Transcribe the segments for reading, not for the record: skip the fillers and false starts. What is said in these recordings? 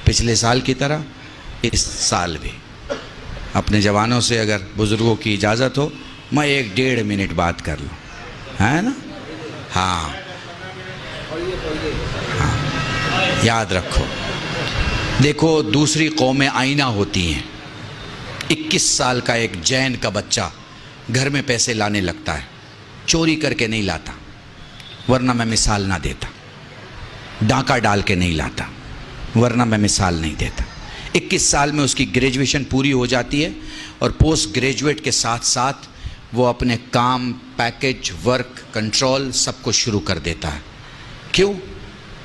پچھلے سال کی طرح اس سال بھی اپنے جوانوں سے اگر بزرگوں کی اجازت ہو میں 1-1.5 منٹ بات کر لوں، ہے نا؟ ہاں یاد رکھو، دیکھو دوسری قومیں آئینہ ہوتی ہیں۔ 21 سال کا ایک جین کا بچہ گھر میں پیسے لانے لگتا ہے، چوری کر کے نہیں لاتا، ورنہ میں مثال نہ دیتا، ڈاکہ ڈال کے نہیں لاتا ورنہ میں مثال نہیں دیتا۔ 21 سال میں اس کی گریجویشن پوری ہو جاتی ہے اور پوسٹ گریجویٹ کے ساتھ ساتھ وہ اپنے کام، پیکج، ورک، کنٹرول سب کو شروع کر دیتا ہے۔ کیوں؟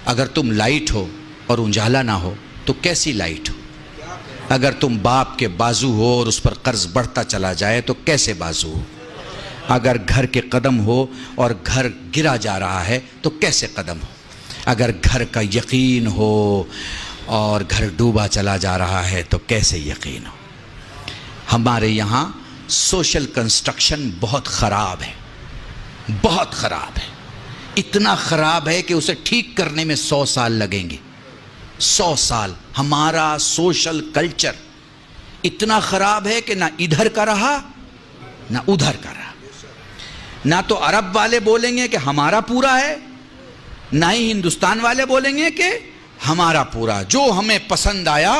اگر تم لائٹ ہو اور اجالا نہ ہو تو کیسی لائٹ ہو؟ اگر تم باپ کے بازو ہو اور اس پر قرض بڑھتا چلا جائے تو کیسے بازو ہو؟ اگر گھر کے قدم ہو اور گھر گرا جا رہا ہے تو کیسے قدم ہو؟ اگر گھر کا یقین ہو اور گھر ڈوبا چلا جا رہا ہے تو کیسے یقین ہو؟ ہمارے یہاں سوشل کنسٹرکشن بہت خراب ہے، بہت خراب ہے، اتنا خراب ہے کہ اسے ٹھیک کرنے میں 100 سال لگیں گے۔ 100 سال۔ ہمارا سوشل کلچر اتنا خراب ہے کہ نہ ادھر کا رہا نہ ادھر کا رہا۔ نہ تو عرب والے بولیں گے کہ ہمارا پورا ہے، نہ ہی ہندوستان والے بولیں گے کہ ہمارا پورا۔ جو ہمیں پسند آیا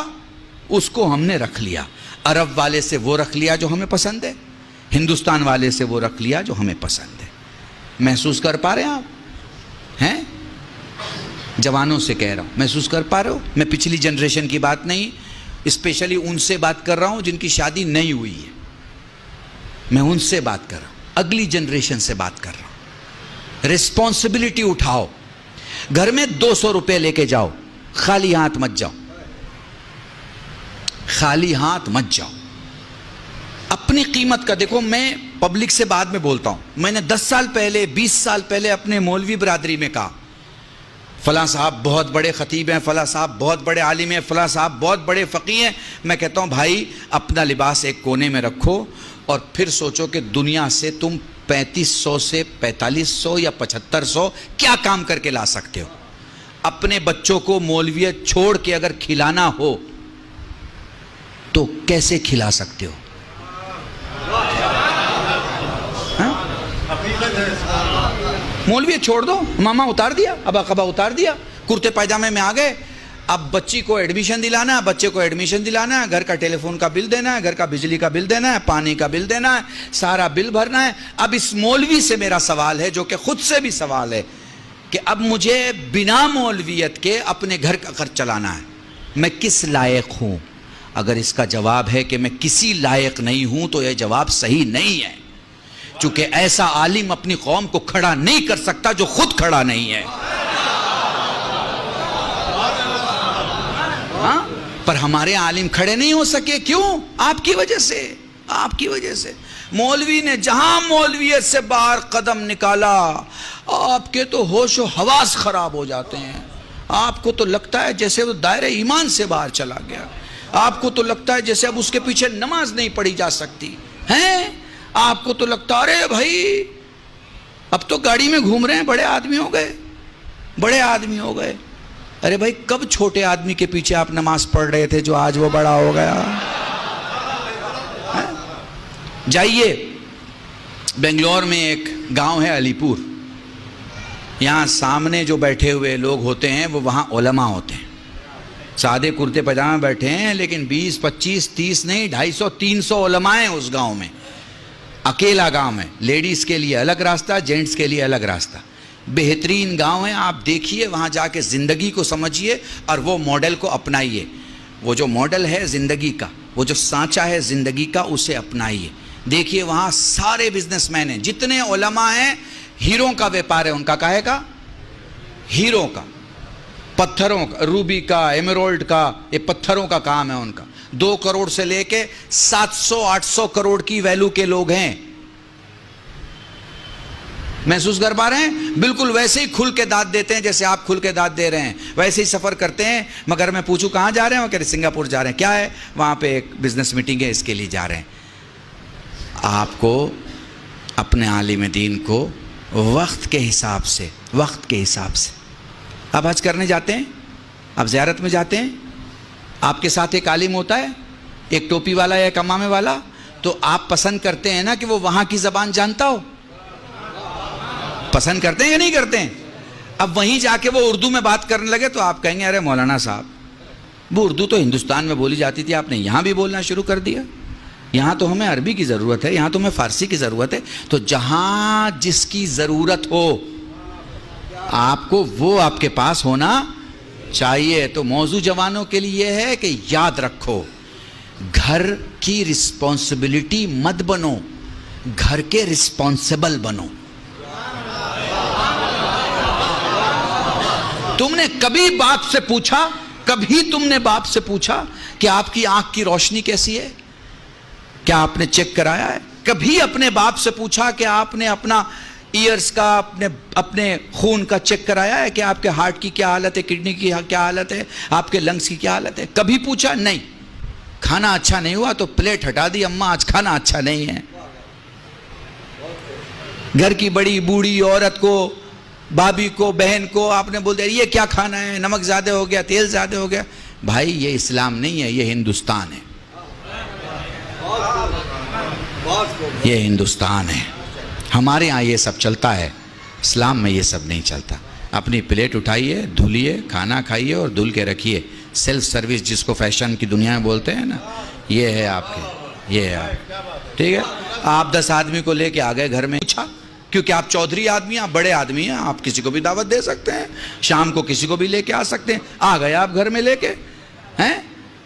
اس کو ہم نے رکھ لیا۔ عرب والے سے وہ رکھ لیا جو ہمیں پسند ہے، ہندوستان والے سے وہ رکھ لیا جو ہمیں پسند ہے۔ محسوس کر پا رہے ہیں آپ؟ ہیں؟ جوانوں سے کہہ رہا ہوں، محسوس کر پا رہے ہو؟ میں پچھلی جنریشن کی بات نہیں، اسپیشلی ان سے بات کر رہا ہوں جن کی شادی نہیں ہوئی ہے، میں ان سے بات کر رہا ہوں، اگلی جنریشن سے بات کر رہا ہوں۔ ریسپانسبلٹی اٹھاؤ، گھر میں 200 روپے لے کے جاؤ، خالی ہاتھ مت جاؤ، خالی ہاتھ مت جاؤ۔ اپنی قیمت کا دیکھو، میں پبلک سے بعد میں بولتا ہوں، میں نے 10 سال پہلے 20 سال پہلے اپنے مولوی برادری میں کہا فلاں صاحب بہت بڑے خطیب ہیں، فلاں صاحب بہت بڑے عالم ہیں، فلاں صاحب بہت بڑے فقیہ ہیں، میں کہتا ہوں بھائی اپنا لباس ایک کونے میں رکھو اور پھر سوچو کہ دنیا سے تم 3500 سے 4500 یا 7500 کیا کام کر کے لا سکتے ہو۔ اپنے بچوں کو مولویت چھوڑ کے اگر کھلانا ہو تو کیسے کھلا سکتے ہو؟ مولویت چھوڑ دو، ماما اتار دیا، ابا قبا اتار دیا، کرتے پائجامے میں آ گئے۔ اب بچی کو ایڈمیشن دلانا ہے، بچے کو ایڈمیشن دلانا ہے، گھر کا ٹیلی فون کا بل دینا ہے، گھر کا بجلی کا بل دینا ہے، پانی کا بل دینا ہے، سارا بل بھرنا ہے۔ اب اس مولوی سے میرا سوال ہے، جو کہ خود سے بھی سوال ہے، کہ اب مجھے بنا مولویت کے اپنے گھر کا خرچ چلانا ہے، میں کس لائق ہوں؟ اگر اس کا جواب ہے کہ میں کسی لائق نہیں ہوں تو یہ جواب صحیح نہیں ہے، چونکہ ایسا عالم اپنی قوم کو کھڑا نہیں کر سکتا جو خود کھڑا نہیں ہے۔ ہاں؟ پر ہمارے عالم کھڑے نہیں ہو سکے، کیوں؟ آپ کی وجہ سے، آپ کی وجہ سے۔ مولوی نے جہاں مولویت سے باہر قدم نکالا، آپ کے تو ہوش و حواس خراب ہو جاتے ہیں، آپ کو تو لگتا ہے جیسے وہ دائرہ ایمان سے باہر چلا گیا، آپ کو تو لگتا ہے جیسے اب اس کے پیچھے نماز نہیں پڑھی جا سکتی ہیں، آپ کو تو لگتا ہے ارے بھائی اب تو گاڑی میں گھوم رہے ہیں، بڑے آدمی ہو گئے، بڑے آدمی ہو گئے۔ ارے بھائی کب چھوٹے آدمی کے پیچھے آپ نماز پڑھ رہے تھے جو آج وہ بڑا ہو گیا؟ جائیے بنگلور میں ایک گاؤں ہے علی پور، یہاں سامنے جو بیٹھے ہوئے لوگ ہوتے ہیں وہ وہاں علماء ہوتے ہیں، سادے کرتے پاجامے بیٹھے ہیں، لیکن 20 25 30 نہیں 250 300 علماء ہیں اس گاؤں میں۔ اکیلا گاؤں ہے، لیڈیز کے لیے الگ راستہ، جینٹس کے لیے الگ راستہ، بہترین گاؤں ہے۔ آپ دیکھیے وہاں جا کے زندگی کو سمجھیے اور وہ ماڈل کو اپنائیے، وہ جو ماڈل ہے زندگی کا، وہ جو سانچہ ہے زندگی کا، اسے اپنائیے۔ دیکھیے وہاں سارے بزنس مین ہیں، جتنے علماء ہیں، ہیروں کا ویپار ہے ان کا، کہے کا ہیروں کا، پتھروں کا، روبی کا، ایمرالڈ کا، یہ پتھروں کا کام ہے ان کا۔ 2 کروڑ سے لے کے 700-800 کروڑ کی ویلو کے لوگ ہیں۔ محسوس کر پا رہے ہیں؟ بالکل ویسے ہی کھل کے داد دیتے ہیں جیسے آپ کھل کے داد دے رہے ہیں، ویسے ہی سفر کرتے ہیں۔ مگر میں پوچھوں کہاں جا رہے ہیں؟ وہ کہہ رہے سنگاپور جا رہے ہیں۔ کیا ہے؟ وہاں پہ ایک بزنس میٹنگ ہے، اس کے لیے جا رہے ہیں۔ آپ کو اپنے عالم دین کو وقت کے حساب سے، وقت کے حساب سے، آپ حج کرنے جاتے ہیں، آپ زیارت میں جاتے ہیں، آپ کے ساتھ ایک عالم ہوتا ہے، ایک ٹوپی والا یا ایک امامے والا، تو آپ پسند کرتے ہیں نا کہ وہ وہاں کی زبان جانتا ہو؟ پسند کرتے ہیں یا نہیں کرتے ہیں؟ اب وہیں جا کے وہ اردو میں بات کرنے لگے تو آپ کہیں گے ارے مولانا صاحب، وہ اردو تو ہندوستان میں بولی جاتی تھی، آپ نے یہاں بھی بولنا شروع کر دیا، یہاں تو ہمیں عربی کی ضرورت ہے، یہاں تو ہمیں فارسی کی ضرورت ہے۔ تو جہاں جس کی ضرورت ہو آپ کو وہ آپ کے پاس ہونا چاہیے۔ تو موضوع جوانوں کے لیے یہ ہے کہ یاد رکھو، گھر کی رسپانسبلٹی مت بنو، گھر کے رسپانسبل بنو۔ تم نے کبھی باپ سے پوچھا، کبھی تم نے باپ سے پوچھا کہ آپ کی آنکھ کی روشنی کیسی ہے؟ کیا آپ نے چیک کرایا ہے؟ کبھی اپنے باپ سے پوچھا کہ آپ نے اپنا ایئرز کا، اپنے خون کا چیک کرایا ہے کہ آپ کے ہارٹ کی کیا حالت ہے، کڈنی کی کیا حالت ہے، آپ کے لنگز کی کیا حالت ہے؟ کبھی پوچھا؟ نہیں۔ کھانا اچھا نہیں ہوا تو پلیٹ ہٹا دی، اماں آج کھانا اچھا نہیں ہے۔ گھر کی بڑی بوڑھی عورت کو، بھابھی کو، بہن کو آپ نے بول دیا یہ کیا کھانا ہے، نمک زیادہ ہو گیا، تیل زیادہ ہو گیا۔ بھائی یہ اسلام نہیں ہے، یہ ہندوستان ہے، یہ ہندوستان ہے۔ ہمارے ہاں یہ سب چلتا ہے، اسلام میں یہ سب نہیں چلتا۔ اپنی پلیٹ اٹھائیے، دھلیے، کھانا کھائیے اور دھل کے رکھیے۔ سیلف سروس جس کو فیشن کی دنیا میں بولتے ہیں نا، یہ ہے آپ کے، یہ ہے آپ، ٹھیک ہے۔ آپ 10 آدمی کو لے کے آ گئے گھر میں، پوچھا، کیونکہ آپ چودھری آدمی ہیں، آپ بڑے آدمی ہیں، آپ کسی کو بھی دعوت دے سکتے ہیں، شام کو کسی کو بھی لے کے آ سکتے ہیں۔ آ گئے آپ گھر میں لے کے ہیں،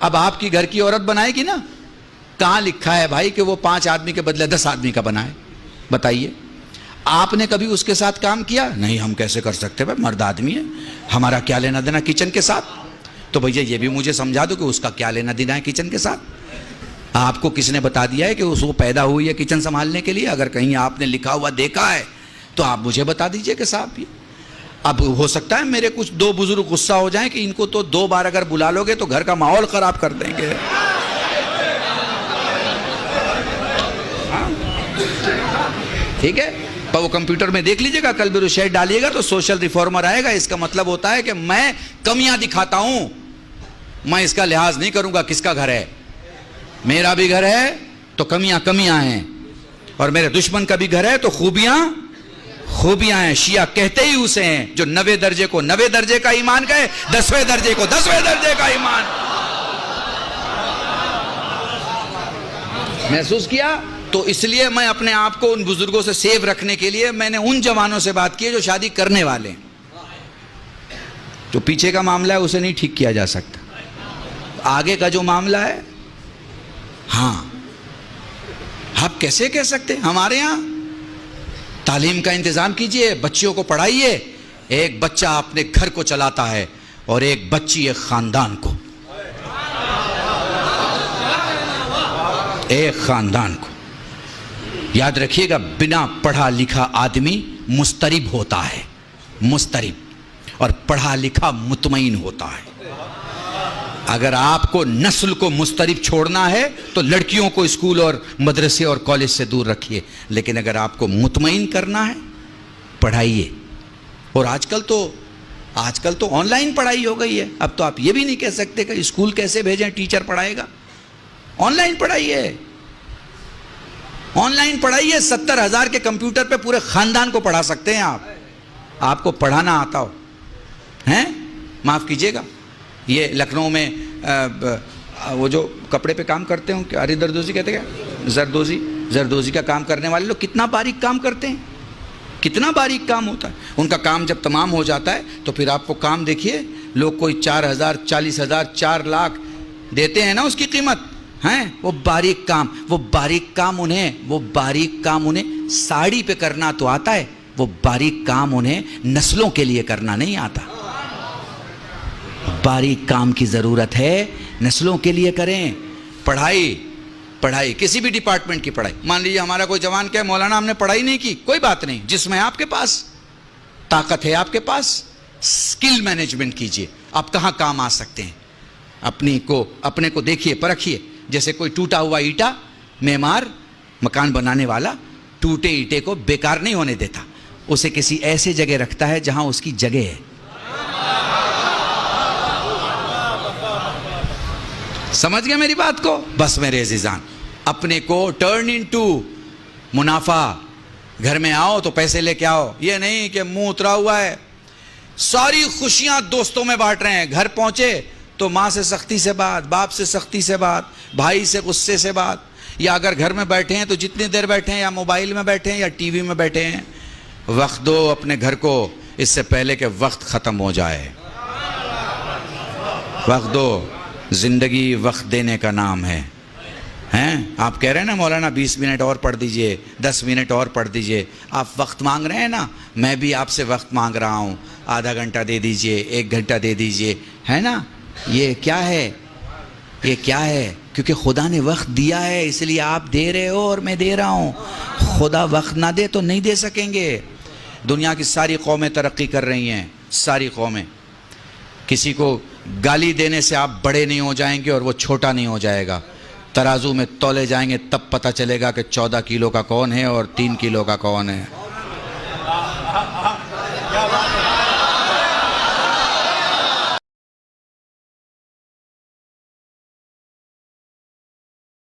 اب آپ کی گھر کی عورت بنائے گی نا۔ کہاں لکھا ہے بھائی کہ وہ 5 آدمی کے بدلے 10 آدمی کا بنائے؟ بتائیے، آپ نے کبھی اس کے ساتھ کام کیا؟ نہیں، ہم کیسے کر سکتے بھائی، مرد آدمی ہے، ہمارا کیا لینا دینا کچن کے ساتھ؟ تو بھیا یہ بھی مجھے سمجھا دو کہ اس کا کیا لینا دینا ہے کچن کے ساتھ؟ آپ کو کس نے بتا دیا ہے کہ اس کو پیدا ہوئی ہے کچن سنبھالنے کے لیے؟ اگر کہیں آپ نے لکھا ہوا دیکھا ہے تو آپ مجھے بتا دیجئے کہ صاحب یہ اب ہو سکتا ہے میرے کچھ 2 بزرگ غصہ ہو جائیں کہ ان کو تو 2 بار اگر بلا لو گے تو گھر کا ماحول خراب کر دیں گے۔ ٹھیک ہے، پر وہ کمپیوٹر میں دیکھ لیجئے گا، کل بھی شیئر ڈالیے گا تو سوشل ریفارمر آئے گا۔ اس کا مطلب ہوتا ہے کہ میں کمیاں دکھاتا ہوں، میں اس کا لحاظ نہیں کروں گا کس کا گھر ہے۔ میرا بھی گھر ہے تو کمیاں ہیں، اور میرے دشمن کا بھی گھر ہے تو خوبیاں ہیں۔ شیعہ کہتے ہی اسے ہیں جو 90 درجے کو 90 درجے کا ایمان کہے، 10ویں درجے کو 10ویں درجے کا ایمان۔ محسوس کیا؟ تو اس لیے میں اپنے آپ کو ان بزرگوں سے سیو رکھنے کے لیے میں نے ان جوانوں سے بات کی ہے جو شادی کرنے والے ہیں۔ جو پیچھے کا معاملہ ہے اسے نہیں ٹھیک کیا جا سکتا، آگے کا جو معاملہ ہے، ہاں آپ کیسے کہہ سکتے ہیں؟ ہمارے ہاں تعلیم کا انتظام کیجئے، بچیوں کو پڑھائیے۔ ایک بچہ اپنے گھر کو چلاتا ہے اور ایک بچی ایک خاندان کو، ایک خاندان کو۔ یاد رکھیے گا، بنا پڑھا لکھا آدمی مضطرب ہوتا ہے، مضطرب، اور پڑھا لکھا مطمئن ہوتا ہے۔ اگر آپ کو نسل کو مضطرب چھوڑنا ہے تو لڑکیوں کو اسکول اور مدرسے اور کالج سے دور رکھیے، لیکن اگر آپ کو مطمئن کرنا ہے پڑھائیے۔ اور آج کل تو آن لائن پڑھائی ہو گئی ہے، اب تو آپ یہ بھی نہیں کہہ سکتے کہ اسکول کیسے بھیجیں، ٹیچر پڑھائے گا۔ On line پڑھائیے، on line پڑھائیے۔ 70,000 کے کمپیوٹر پہ پورے خاندان کو پڑھا سکتے ہیں آپ کو پڑھانا آتا ہو ہیں۔ معاف کیجئے گا، یہ لکھنؤ میں وہ جو کپڑے پہ کام کرتے ہوں، کیا زردوزی کہتے ہیں، زردوزی کا کام کرنے والے لوگ کتنا باریک کام کرتے ہیں، کتنا باریک کام ہوتا ہے ان کا۔ کام جب تمام ہو جاتا ہے تو پھر آپ کو کام دیکھیے، لوگ کوئی 4,000 40,000 4 لاکھ دیتے ہیں نا اس کی قیمت ہیں۔ وہ باریک کام انہیں ساڑی پہ کرنا تو آتا ہے، وہ باریک کام انہیں نسلوں کے لیے کرنا نہیں آتا۔ باریک کام کی ضرورت ہے، نسلوں کے لیے کریں۔ پڑھائی کسی بھی ڈپارٹمنٹ کی پڑھائی۔ مان لیجیے ہمارا کوئی جوان کہے مولانا ہم نے پڑھائی نہیں کی، کوئی بات نہیں، جس میں آپ کے پاس طاقت ہے، آپ کے پاس سکل مینجمنٹ کیجئے۔ آپ کہاں کام آ سکتے ہیں، اپنے کو دیکھیے، پرکھیے۔ جیسے کوئی ٹوٹا ہوا اینٹا، معمار، مکان بنانے والا ٹوٹے اینٹے کو بیکار نہیں ہونے دیتا، اسے کسی ایسے جگہ رکھتا ہے جہاں اس کی جگہ ہے۔ سمجھ گئے میری بات کو؟ بس میرے عزیزان، اپنے کو ٹرن انٹو منافع. گھر میں آؤ تو پیسے لے کے آؤ، یہ نہیں کہ منہ اترا ہوا ہے. ساری خوشیاں دوستوں میں بانٹ رہے ہیں، گھر پہنچے تو ماں سے سختی سے بات، باپ سے سختی سے بات، بھائی سے غصے سے بات. یا اگر گھر میں بیٹھے ہیں تو جتنی دیر بیٹھے ہیں، یا موبائل میں بیٹھے ہیں یا ٹی وی میں بیٹھے ہیں. وقت دو اپنے گھر کو اس سے پہلے کہ وقت ختم ہو جائے. وقت دو. زندگی وقت دینے کا نام ہے. آپ کہہ رہے ہیں نا مولانا 20 منٹ اور پڑھ دیجئے، 10 منٹ اور پڑھ دیجئے. آپ وقت مانگ رہے ہیں نا، میں بھی آپ سے وقت مانگ رہا ہوں. آدھا گھنٹہ دے دیجئے، 1 گھنٹہ دے دیجئے، ہے نا. یہ کیا ہے؟ یہ کیا ہے؟ کیونکہ خدا نے وقت دیا ہے، اس لیے آپ دے رہے ہو اور میں دے رہا ہوں. خدا وقت نہ دے تو نہیں دے سکیں گے. دنیا کی ساری قومیں ترقی کر رہی ہیں، ساری قومیں. کسی کو گالی دینے سے آپ بڑے نہیں ہو جائیں گے اور وہ چھوٹا نہیں ہو جائے گا. ترازو میں تولے جائیں گے تب پتہ چلے گا کہ 14 کلو کا کون ہے اور 3 کلو کا کون ہے.